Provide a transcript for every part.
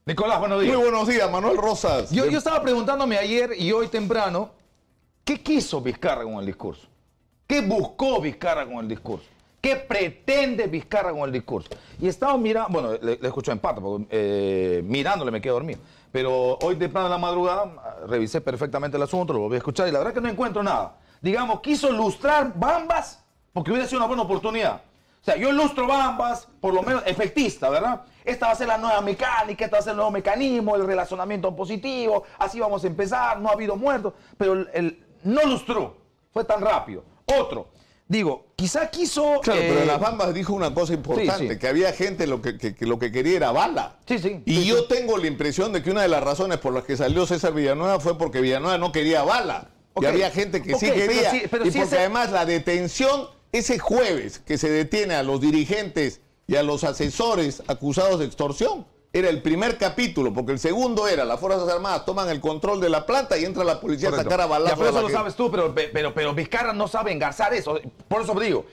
Nicolás, buenos días. Muy buenos días, Manuel Rosas. Yo estaba preguntándome ayer y hoy temprano, ¿qué quiso Vizcarra con el discurso? ¿Qué buscó Vizcarra con el discurso? ¿Qué pretende Vizcarra con el discurso? Y estaba mirando, bueno, le escucho en parte, porque mirándole me quedé dormido. Pero hoy temprano en la madrugada revisé perfectamente el asunto, lo volví a escuchar y la verdad que no encuentro nada. Digamos, quiso lustrar Bambas porque hubiera sido una buena oportunidad. O sea, yo lustro Bambas, por lo menos efectista, ¿verdad? Esta va a ser la nueva mecánica, esta va a ser el nuevo mecanismo, el relacionamiento positivo, así vamos a empezar, no ha habido muertos, pero no lustró, fue tan rápido. Otro, digo, quizá quiso... Claro, pero en las Bambas dijo una cosa importante, sí. Que había gente lo que quería era bala. Sí, sí. Y sí, yo sí. tengo la impresión de que una de las razones por las que salió César Villanueva fue porque Villanueva no quería bala. Okay. Y había gente que sí quería. Pero y porque además la detención, ese jueves que se detiene a los dirigentes y a los asesores acusados de extorsión, era el primer capítulo, porque el segundo era las Fuerzas Armadas toman el control de la planta y entra la policía a sacar a balazos. Ya, por eso lo sabes tú, pero Vizcarra no sabe engarzar eso. Por eso digo,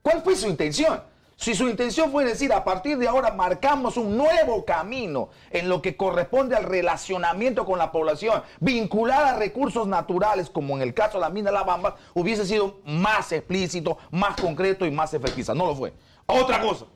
¿cuál fue su intención? Si su intención fue decir, a partir de ahora marcamos un nuevo camino en lo que corresponde al relacionamiento con la población, vinculada a recursos naturales, como en el caso de la mina de la Bamba, hubiese sido más explícito, más concreto y más efectivo. No lo fue. Otra cosa,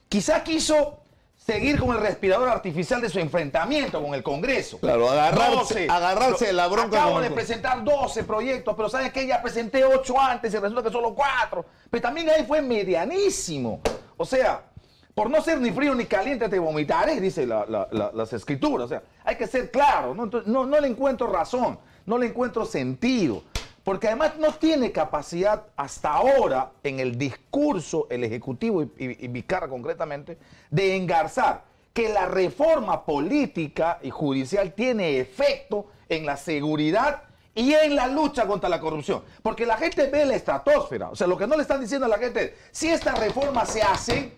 quizá quiso seguir con el respirador artificial de su enfrentamiento con el Congreso. Claro, agarrarse de la bronca. Acabo de presentar 12 proyectos, pero ¿sabes qué? Ya presenté 8 antes y resulta que solo 4. Pero también ahí fue medianísimo. O sea, por no ser ni frío ni caliente te vomitaré, dice las escrituras. O sea, hay que ser claro, ¿no? Entonces, no le encuentro razón, no le encuentro sentido. Porque además no tiene capacidad hasta ahora en el discurso, el Ejecutivo y Vizcarra concretamente, de engarzar que la reforma política y judicial tiene efecto en la seguridad y en la lucha contra la corrupción. Porque la gente ve la estratosfera. O sea, lo que no le están diciendo a la gente es, si esta reforma se hace,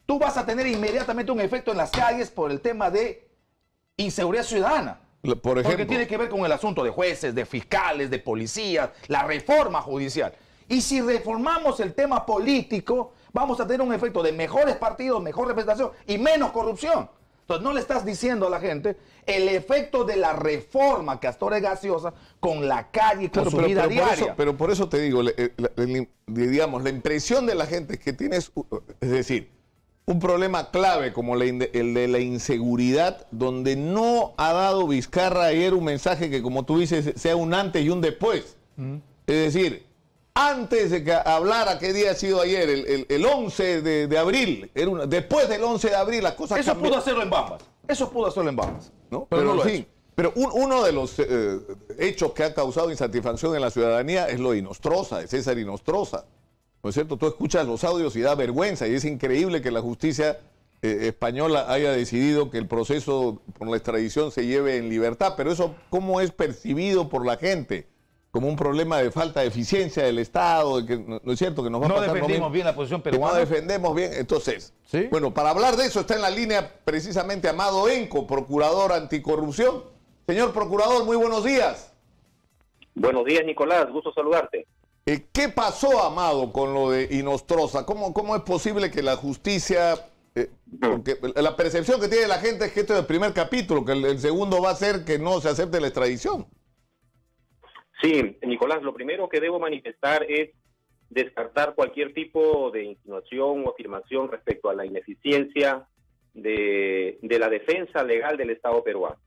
tú vas a tener inmediatamente un efecto en las calles por el tema de inseguridad ciudadana. Por ejemplo, porque tiene que ver con el asunto de jueces, de fiscales, de policías, la reforma judicial. Y si reformamos el tema político, vamos a tener un efecto de mejores partidos, mejor representación y menos corrupción. Entonces no le estás diciendo a la gente el efecto de la reforma que hasta ahora es gaseosa con la calle y con su vida diaria. Pero por eso te digo, digamos, la impresión de la gente es que tienes, es decir, un problema clave como el de la inseguridad, donde no ha dado Vizcarra ayer un mensaje que, como tú dices, sea un antes y un después. Es decir, antes de que hablara qué día ha sido ayer, el 11 de abril, después del 11 de abril las cosas Eso cambiaron. pudo hacerlo en Bambas. Eso pudo hacerlo en Bambas. ¿No? Pero no lo sí. Pero uno de los hechos que ha causado insatisfacción en la ciudadanía es lo de Inostroza, de César Inostroza. ¿No es cierto? Tú escuchas los audios y da vergüenza, y es increíble que la justicia española haya decidido que el proceso por la extradición se lleve en libertad, pero eso, ¿cómo es percibido por la gente? Como un problema de falta de eficiencia del Estado, de que, ¿no es cierto? Que nos va a pasar no defendimos bien la posición peruana. No defendemos bien, entonces, ¿sí? Bueno, para hablar de eso está en la línea precisamente Amado Enco, procurador anticorrupción. Señor procurador, muy buenos días. Buenos días, Nicolás, gusto saludarte. ¿Qué pasó, Amado, con lo de Inostroza? ¿Cómo es posible que la justicia... porque la percepción que tiene la gente es que esto es el primer capítulo, que el segundo va a ser que no se acepte la extradición. Sí, Nicolás, lo primero que debo manifestar es descartar cualquier tipo de insinuación o afirmación respecto a la ineficiencia de la defensa legal del Estado peruano.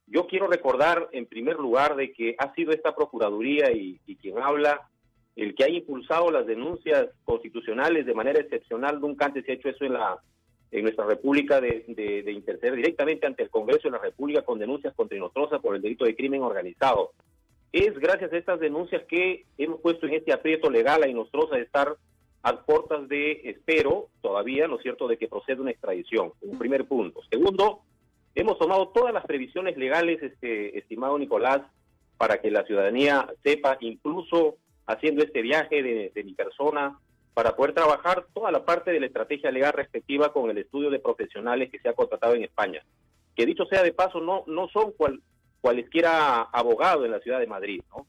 Yo quiero recordar, en primer lugar, de que ha sido esta Procuraduría y quien habla el que ha impulsado las denuncias constitucionales de manera excepcional. Nunca antes se ha hecho eso en nuestra República de interceder directamente ante el Congreso de la República con denuncias contra Inostroza por el delito de crimen organizado. Es gracias a estas denuncias que hemos puesto en este aprieto legal a Inostroza de estar a puertas de, espero, todavía, ¿no es cierto?, de que proceda una extradición, como primer punto. Segundo, hemos tomado todas las previsiones legales, estimado Nicolás, para que la ciudadanía sepa, incluso haciendo este viaje de mi persona, para poder trabajar toda la parte de la estrategia legal respectiva con el estudio de profesionales que se ha contratado en España. Que dicho sea de paso, no son cualesquiera abogados en la ciudad de Madrid, ¿no?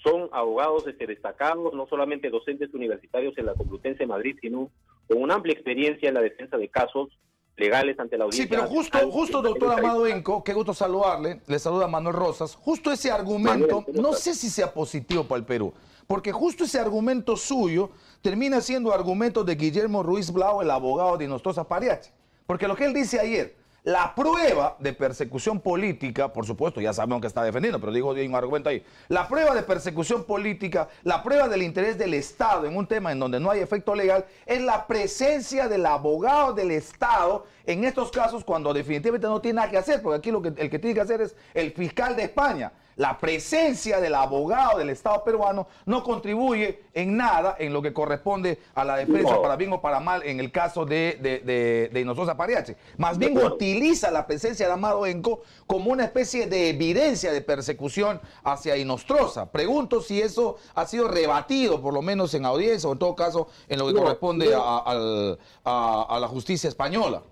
son abogados destacados, no solamente docentes universitarios en la Complutense de Madrid, sino con una amplia experiencia en la defensa de casos legales ante la audiencia. Sí, pero justo, doctor Amado Enco, qué gusto saludarle, le saluda Manuel Rosas, justo ese argumento, no sé si sea positivo para el Perú, porque justo ese argumento suyo termina siendo argumento de Guillermo Ruiz Blau, el abogado de Inostroza Pariache, porque lo que él dice ayer, la prueba de persecución política, por supuesto, ya sabemos que está defendiendo, pero digo un argumento ahí. La prueba de persecución política, la prueba del interés del Estado en un tema en donde no hay efecto legal, es la presencia del abogado del Estado en estos casos cuando definitivamente no tiene nada que hacer, porque aquí el que tiene que hacer es el fiscal de España. La presencia del abogado del Estado peruano no contribuye en nada en lo que corresponde a la defensa, para bien o para mal, en el caso de Inostroza Pariache. Más bien utiliza la presencia de Amado Enco como una especie de evidencia de persecución hacia Inostroza. Pregunto si eso ha sido rebatido, por lo menos en audiencia, o en todo caso en lo que corresponde a la justicia española.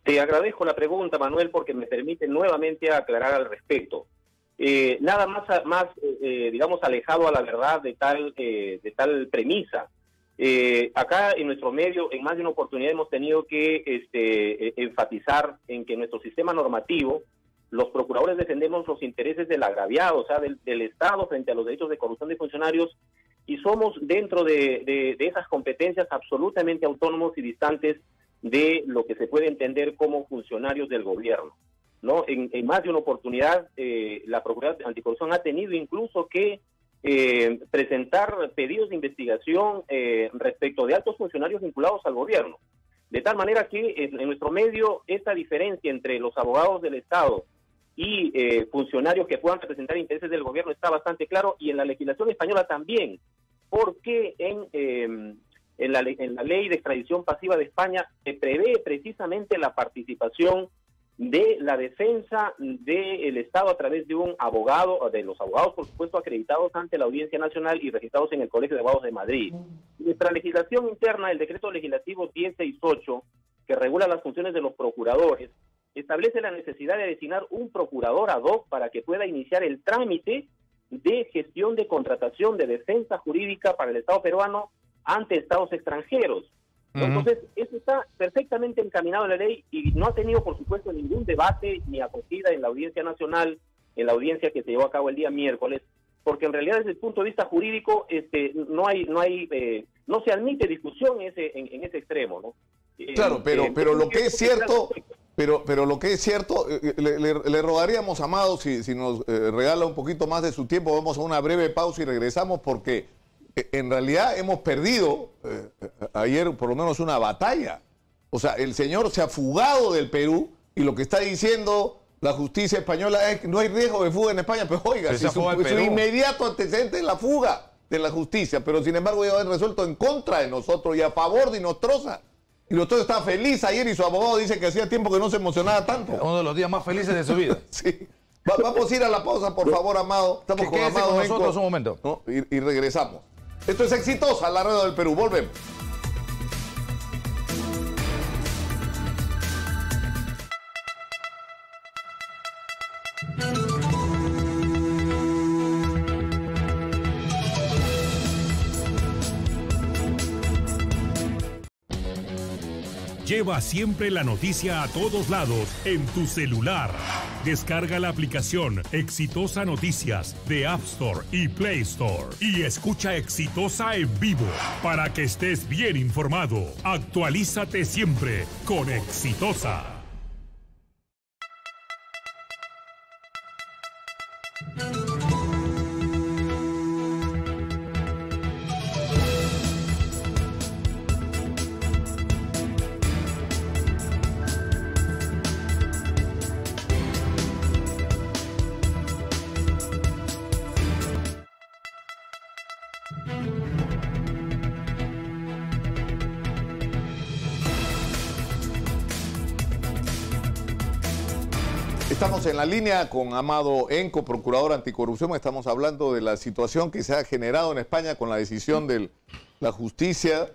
Te agradezco la pregunta, Manuel, porque me permite nuevamente aclarar al respecto. Nada más digamos, alejado a la verdad de tal premisa. Acá en nuestro medio, en más de una oportunidad hemos tenido que enfatizar en que en nuestro sistema normativo, los procuradores defendemos los intereses del agraviado, o sea, del Estado frente a los delitos de corrupción de funcionarios, y somos dentro de esas competencias absolutamente autónomos y distantes de lo que se puede entender como funcionarios del gobierno, ¿no? En más de una oportunidad, la Procuraduría Anticorrupción ha tenido incluso que presentar pedidos de investigación respecto de altos funcionarios vinculados al gobierno. De tal manera que en nuestro medio esta diferencia entre los abogados del Estado y funcionarios que puedan representar intereses del gobierno está bastante claro, y en la legislación española también, porque en la ley de extradición pasiva de España se prevé precisamente la participación de la defensa del Estado a través de un abogado, de los abogados, por supuesto, acreditados ante la Audiencia Nacional y registrados en el Colegio de Abogados de Madrid. Nuestra legislación interna, el decreto legislativo 1068, que regula las funciones de los procuradores, establece la necesidad de designar un procurador ad hoc para que pueda iniciar el trámite de gestión de contratación de defensa jurídica para el Estado peruano ante Estados extranjeros. Entonces, eso está perfectamente encaminado en la ley y no ha tenido, por supuesto, ningún debate ni acogida en la Audiencia Nacional, en la audiencia que se llevó a cabo el día miércoles, porque en realidad desde el punto de vista jurídico no se admite discusión en ese extremo, ¿no? Claro, pero lo que es cierto, pero lo que es cierto, le rogaríamos, Amado, si nos regala un poquito más de su tiempo, vamos a una breve pausa y regresamos, porque en realidad hemos perdido ayer por lo menos una batalla. O sea, el señor se ha fugado del Perú y lo que está diciendo la justicia española es que no hay riesgo de fuga en España. Pero oiga, si su inmediato antecedente es la fuga de la justicia, pero sin embargo ya haber resuelto en contra de nosotros y a favor de Inostroza. Y Inostroza está feliz ayer y su abogado dice que hacía tiempo que no se emocionaba tanto. Uno de los días más felices de su vida. Sí. Vamos a ir a la pausa, por favor, Amado. Estamos con Amado con nosotros un momento, ¿no? Y regresamos. Esto es Exitosa, la radio del Perú. Volvemos. Lleva siempre la noticia a todos lados en tu celular. Descarga la aplicación Exitosa Noticias de App Store y Play Store y escucha Exitosa en vivo para que estés bien informado. Actualízate siempre con Exitosa. Estamos en la línea con Amado Enco, procurador anticorrupción. Estamos hablando de la situación que se ha generado en España con la decisión de la justicia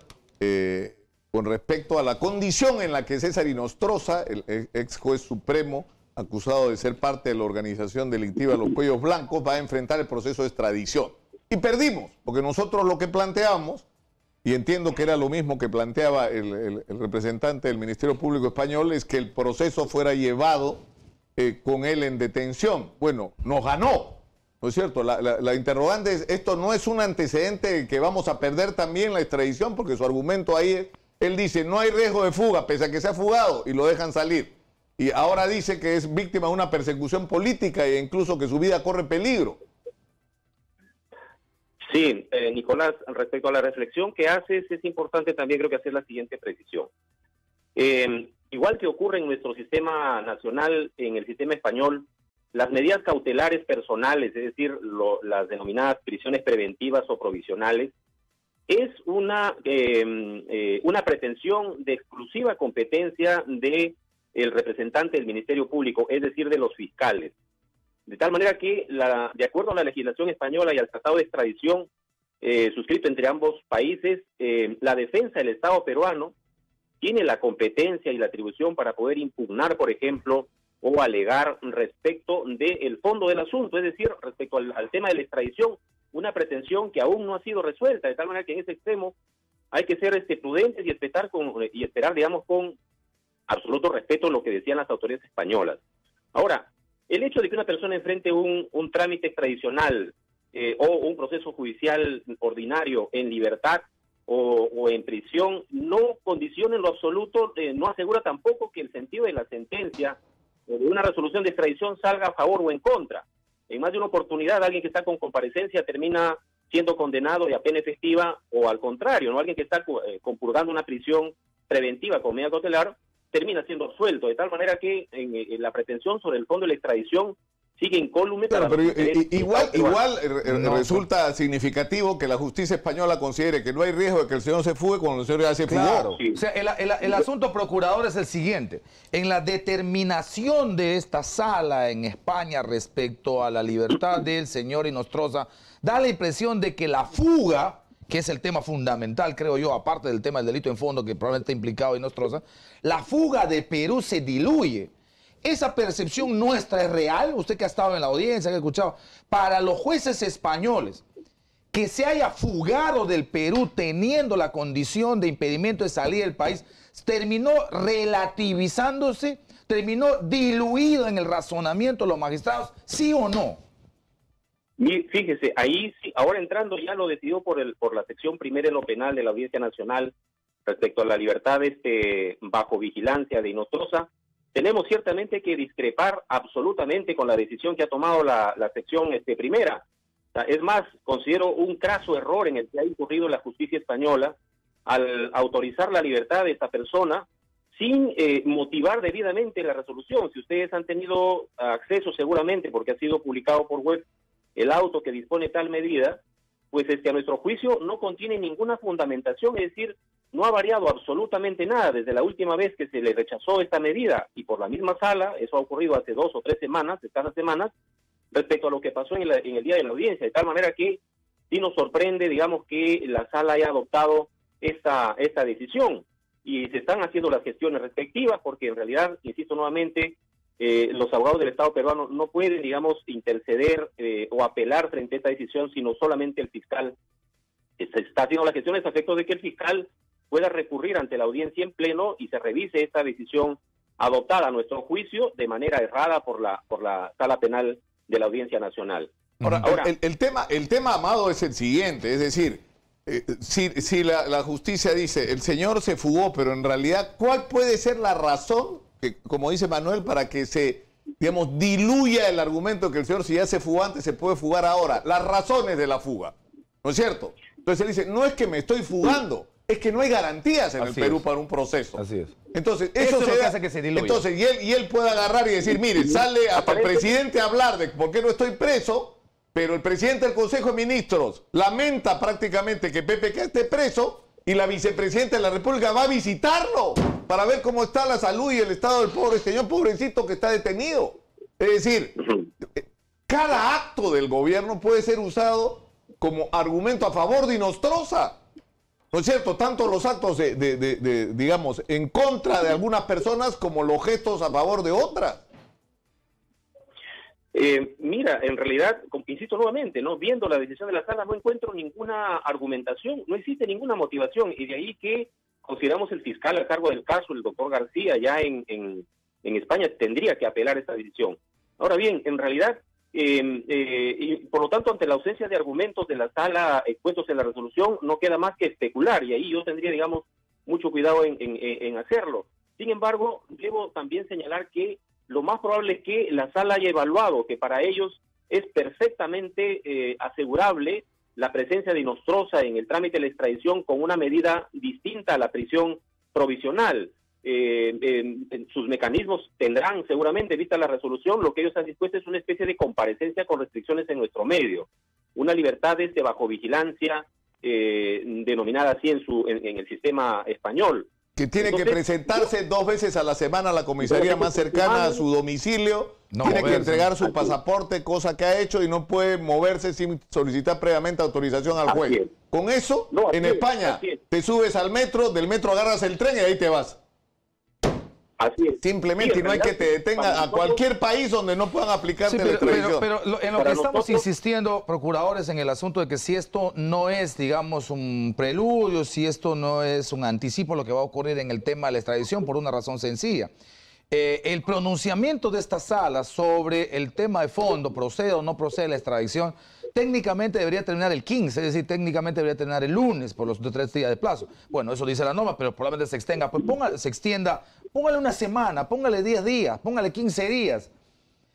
con respecto a la condición en la que César Inostroza, el ex juez supremo, acusado de ser parte de la organización delictiva Los Cuellos Blancos, va a enfrentar el proceso de extradición. Y perdimos, porque nosotros lo que planteamos, y entiendo que era lo mismo que planteaba el representante del Ministerio Público Español, es que el proceso fuera llevado con él en detención. Bueno, nos ganó, ¿no es cierto? La interrogante es, esto no es un antecedente que vamos a perder también la extradición, porque su argumento ahí es, él dice, no hay riesgo de fuga, pese a que se ha fugado, y lo dejan salir. Y ahora dice que es víctima de una persecución política e incluso que su vida corre peligro. Sí, Nicolás, respecto a la reflexión que haces, es importante también creo que hacer la siguiente precisión. Igual que ocurre en nuestro sistema nacional, en el sistema español, las medidas cautelares personales, es decir, las denominadas prisiones preventivas o provisionales, es una pretensión de exclusiva competencia del representante del Ministerio Público, es decir, de los fiscales. De tal manera que, de acuerdo a la legislación española y al tratado de extradición suscrito entre ambos países, la defensa del Estado peruano tiene la competencia y la atribución para poder impugnar, por ejemplo, o alegar respecto del fondo del asunto, es decir, respecto al tema de la extradición, una pretensión que aún no ha sido resuelta, de tal manera que en ese extremo hay que ser prudentes y esperar, digamos, con absoluto respeto lo que decían las autoridades españolas. Ahora, el hecho de que una persona enfrente un trámite extradicional o un proceso judicial ordinario en libertad o en prisión no condiciona en lo absoluto, no asegura tampoco que el sentido de la sentencia de una resolución de extradición salga a favor o en contra. En más de una oportunidad, alguien que está con comparecencia termina siendo condenado y a pena efectiva, o al contrario, ¿no? Alguien que está compurgando una prisión preventiva con medida cautelar termina siendo absuelto, de tal manera que en la pretensión sobre el fondo de la extradición sigue incólume. Claro, pero igual resulta significativo que la justicia española considere que no hay riesgo de que el señor se fugue cuando el señor ya se fugó. Claro. Sí. O sea, el asunto, procurador, es el siguiente. En la determinación de esta sala en España respecto a la libertad del señor Inostroza, da la impresión de que la fuga, que es el tema fundamental, creo yo, aparte del tema del delito en fondo que probablemente está implicado Inostroza, la fuga de Perú se diluye. ¿Esa percepción nuestra es real? Usted que ha estado en la audiencia, que ha escuchado, para los jueces españoles, que se haya fugado del Perú teniendo la condición de impedimento de salida del país, terminó relativizándose, terminó diluido en el razonamiento de los magistrados, ¿sí o no? Y fíjese, ahí sí, ahora entrando ya lo decidió por la sección primera de lo penal de la Audiencia Nacional respecto a la libertad bajo vigilancia de Inostroza. Tenemos ciertamente que discrepar absolutamente con la decisión que ha tomado la sección primera. O sea, es más, considero un craso error en el que ha incurrido la justicia española al autorizar la libertad de esta persona sin motivar debidamente la resolución. Si ustedes han tenido acceso seguramente, porque ha sido publicado por web, el auto que dispone tal medida, pues a nuestro juicio no contiene ninguna fundamentación, es decir, no ha variado absolutamente nada desde la última vez que se le rechazó esta medida y por la misma sala, eso ha ocurrido hace 2 o 3 semanas, escasas semanas, respecto a lo que pasó en el día de la audiencia, de tal manera que sí nos sorprende, digamos, que la sala haya adoptado esta decisión y se están haciendo las gestiones respectivas porque en realidad, insisto nuevamente, los abogados del Estado peruano no pueden, digamos, interceder o apelar frente a esta decisión, sino solamente el fiscal. Se está haciendo las gestiones a efectos de que el fiscal pueda recurrir ante la audiencia en pleno y se revise esta decisión adoptada a nuestro juicio de manera errada por la Sala Penal de la Audiencia Nacional. Ahora el tema, Amado, es el siguiente, es decir, si la justicia dice, el señor se fugó, pero en realidad, ¿cuál puede ser la razón, que, como dice Manuel, para que se, digamos, diluya el argumento que el señor, si ya se fugó antes, se puede fugar ahora? Las razones de la fuga, ¿no es cierto? Entonces él dice, no es que me estoy fugando, es que no hay garantías en el Perú para un proceso. Así es. Entonces, eso es lo que hace que se diluya. Entonces, y él puede agarrar y decir, mire, sale hasta el presidente a hablar de por qué no estoy preso, pero el presidente del Consejo de Ministros lamenta prácticamente que PPK esté preso y la vicepresidenta de la República va a visitarlo para ver cómo está la salud y el estado del pobre señor, pobrecito que está detenido. Es decir, cada acto del gobierno puede ser usado como argumento a favor de Inostroza. ¿No es cierto? Tanto los actos digamos, en contra de algunas personas como los gestos a favor de otras. Mira, en realidad, insisto nuevamente, ¿no? Viendo la decisión de la sala no encuentro ninguna argumentación, no existe ninguna motivación, y de ahí que consideramos el fiscal a cargo del caso, el doctor García, ya en España, tendría que apelar esta decisión. Ahora bien, en realidad, y por lo tanto, ante la ausencia de argumentos de la sala expuestos en la resolución, no queda más que especular, y ahí yo tendría, digamos, mucho cuidado en hacerlo. Sin embargo, debo también señalar que lo más probable es que la sala haya evaluado que para ellos es perfectamente asegurable la presencia de Inostroza en el trámite de la extradición con una medida distinta a la prisión provisional. Sus mecanismos tendrán seguramente, vista la resolución, lo que ellos han dispuesto es una especie de comparecencia con restricciones en nuestro medio, una libertad bajo vigilancia, denominada así en el sistema español. Que tiene que presentarse 2 veces a la semana a la comisaría más cercana a su domicilio, tiene que entregar su pasaporte, cosa que ha hecho, y no puede moverse sin solicitar previamente autorización al juez. Con eso, en España, te subes al metro, del metro agarras el tren y ahí te vas. Así es. Simplemente, y no hay que te detenga a cualquier país donde no puedan aplicarte la extradición. Pero en lo que estamos insistiendo, procuradores, en el asunto de que si esto no es, digamos, un preludio, si esto no es un anticipo de lo que va a ocurrir en el tema de la extradición, por una razón sencilla. El pronunciamiento de esta sala sobre el tema de fondo, procede o no procede la extradición, técnicamente debería terminar el 15, es decir, técnicamente debería terminar el lunes por los 3 días de plazo. Bueno, eso dice la norma, pero probablemente se extienda. Pues se extienda, póngale una semana, póngale 10 días, póngale 15 días.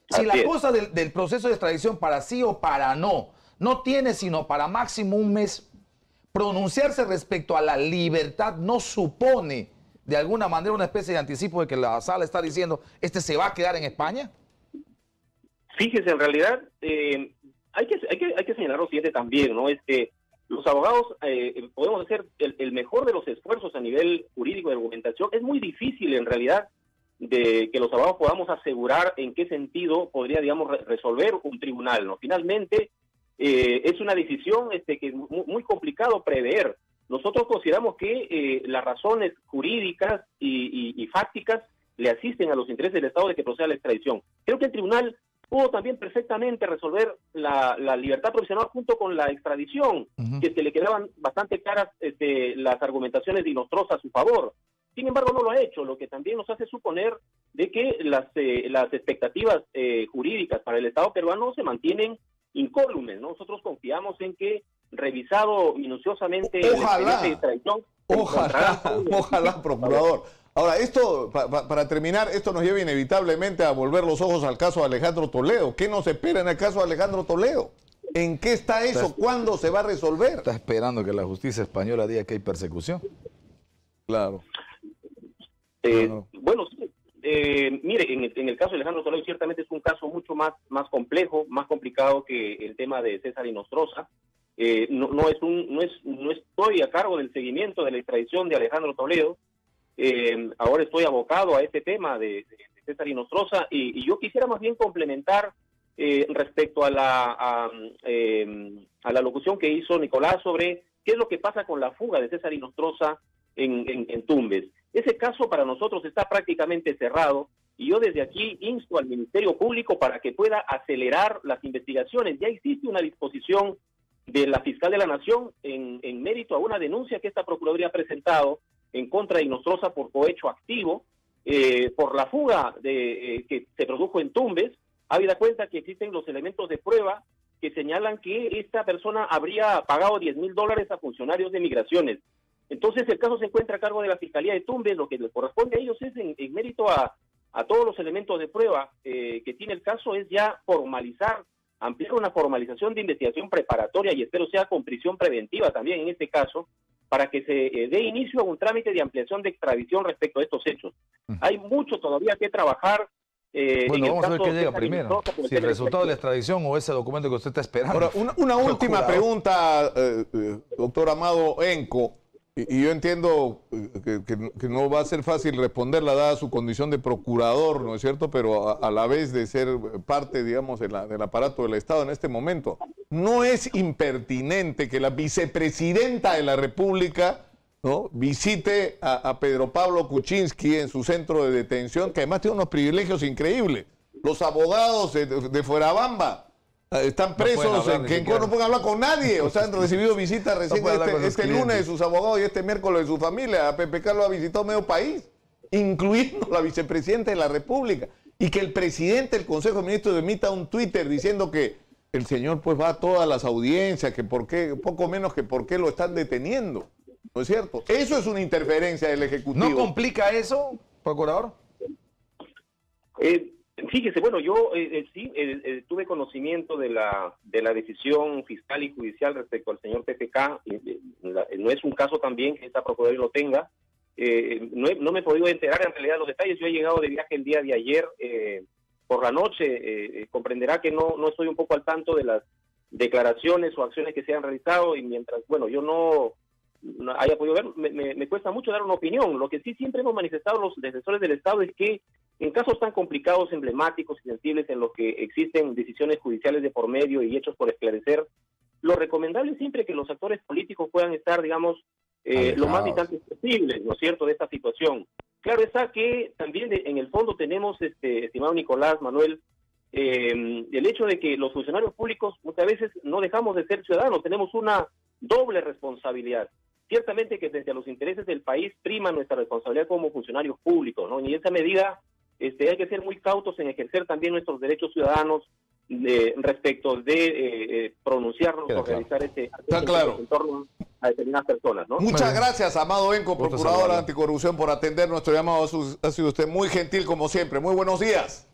Si la cosa del proceso de extradición para sí o para no tiene sino para máximo un mes, pronunciarse respecto a la libertad no supone de alguna manera una especie de anticipo de que la sala está diciendo, se va a quedar en España. Fíjese, en realidad, hay que señalar lo siguiente también, ¿no? Los abogados podemos hacer el mejor de los esfuerzos a nivel jurídico de argumentación. Es muy difícil, en realidad, de que los abogados podamos asegurar en qué sentido podría, digamos, resolver un tribunal, ¿no? Finalmente, es una decisión que es muy complicado prever. Nosotros consideramos que las razones jurídicas y fácticas le asisten a los intereses del Estado de que proceda la extradición. Creo que el tribunal pudo también perfectamente resolver la libertad provisional junto con la extradición, que le quedaban bastante claras las argumentaciones de Inostroza a su favor. Sin embargo, no lo ha hecho, lo que también nos hace suponer de que las expectativas jurídicas para el Estado peruano se mantienen incólumes, ¿no? Nosotros confiamos en que, revisado minuciosamente el expediente de extradición, ojalá, procurador. Ahora, esto, para terminar, esto nos lleva inevitablemente a volver los ojos al caso de Alejandro Toledo. ¿Qué nos espera en el caso de Alejandro Toledo? ¿En qué está eso? ¿Cuándo se va a resolver? ¿Está esperando que la justicia española diga que hay persecución? Claro. Bueno, sí. Mire, en el caso de Alejandro Toledo ciertamente es un caso mucho más complejo, más complicado que el tema de César Inostroza. No estoy a cargo del seguimiento de la extradición de Alejandro Toledo. Ahora estoy abocado a este tema de César Inostroza y yo quisiera más bien complementar respecto a la locución que hizo Nicolás sobre qué es lo que pasa con la fuga de César Inostroza en Tumbes. Ese caso para nosotros está prácticamente cerrado y yo desde aquí insto al Ministerio Público para que pueda acelerar las investigaciones. Ya existe una disposición de la Fiscal de la Nación en mérito a una denuncia que esta Procuraduría ha presentado en contra de Inostroza por cohecho activo, por la fuga que se produjo en Tumbes. Habida cuenta que existen los elementos de prueba que señalan que esta persona habría pagado $10,000 a funcionarios de migraciones. Entonces el caso se encuentra a cargo de la Fiscalía de Tumbes. Lo que les corresponde a ellos es, en mérito a todos los elementos de prueba que tiene el caso, es ya formalizar, ampliar una formalización de investigación preparatoria y espero sea con prisión preventiva también en este caso, para que se dé inicio a un trámite de ampliación de extradición respecto a estos hechos. Hay mucho todavía que trabajar. Bueno, vamos a ver qué llega primero, si el resultado de la extradición o ese documento que usted está esperando. Ahora, una última pregunta, doctor Amado Enco, y yo entiendo que no va a ser fácil responderla dada su condición de procurador, ¿no es cierto?, pero a la vez de ser parte, digamos, del aparato del Estado en este momento. ¿No es impertinente que la vicepresidenta de la República, ¿no?, visite a Pedro Pablo Kuczynski en su centro de detención, que además tiene unos privilegios increíbles? Los abogados de Fuerabamba están presos en Quencó, no pueden hablar con nadie. O sea, han recibido visitas recién este lunes de sus abogados y este miércoles de su familia. A PPK lo ha visitado medio país, incluyendo la vicepresidenta de la República. Y que el presidente del Consejo de Ministros emita un Twitter diciendo que el señor pues va a todas las audiencias, que por qué, poco menos que por qué lo están deteniendo. ¿No es cierto? Eso es una interferencia del Ejecutivo. ¿No complica eso, procurador? Fíjese, bueno, yo sí tuve conocimiento de la decisión fiscal y judicial respecto al señor PPK. No es un caso también que esta Procuraduría lo tenga. No me he podido enterar en realidad de los detalles. Yo he llegado de viaje el día de ayer por la noche. Comprenderá que no estoy un poco al tanto de las declaraciones o acciones que se han realizado, y mientras, bueno, yo no haya podido ver, me cuesta mucho dar una opinión. Lo que sí siempre hemos manifestado los defensores del Estado es que en casos tan complicados, emblemáticos y sensibles en los que existen decisiones judiciales de por medio y hechos por esclarecer, lo recomendable es siempre que los actores políticos puedan estar, digamos, lo más distantes posible, ¿no es cierto?, de esta situación. Claro está que también en el fondo tenemos, estimado Nicolás, Manuel, el hecho de que los funcionarios públicos muchas veces no dejamos de ser ciudadanos, tenemos una doble responsabilidad. Ciertamente que frente a los intereses del país prima nuestra responsabilidad como funcionarios públicos, ¿no? Y en esa medida hay que ser muy cautos en ejercer también nuestros derechos ciudadanos respecto de pronunciarnos o realizar en torno a determinadas personas, ¿no? Muchas gracias, Amado Benco, procurador anticorrupción, por atender nuestro llamado. Ha sido usted muy gentil como siempre. Muy buenos días.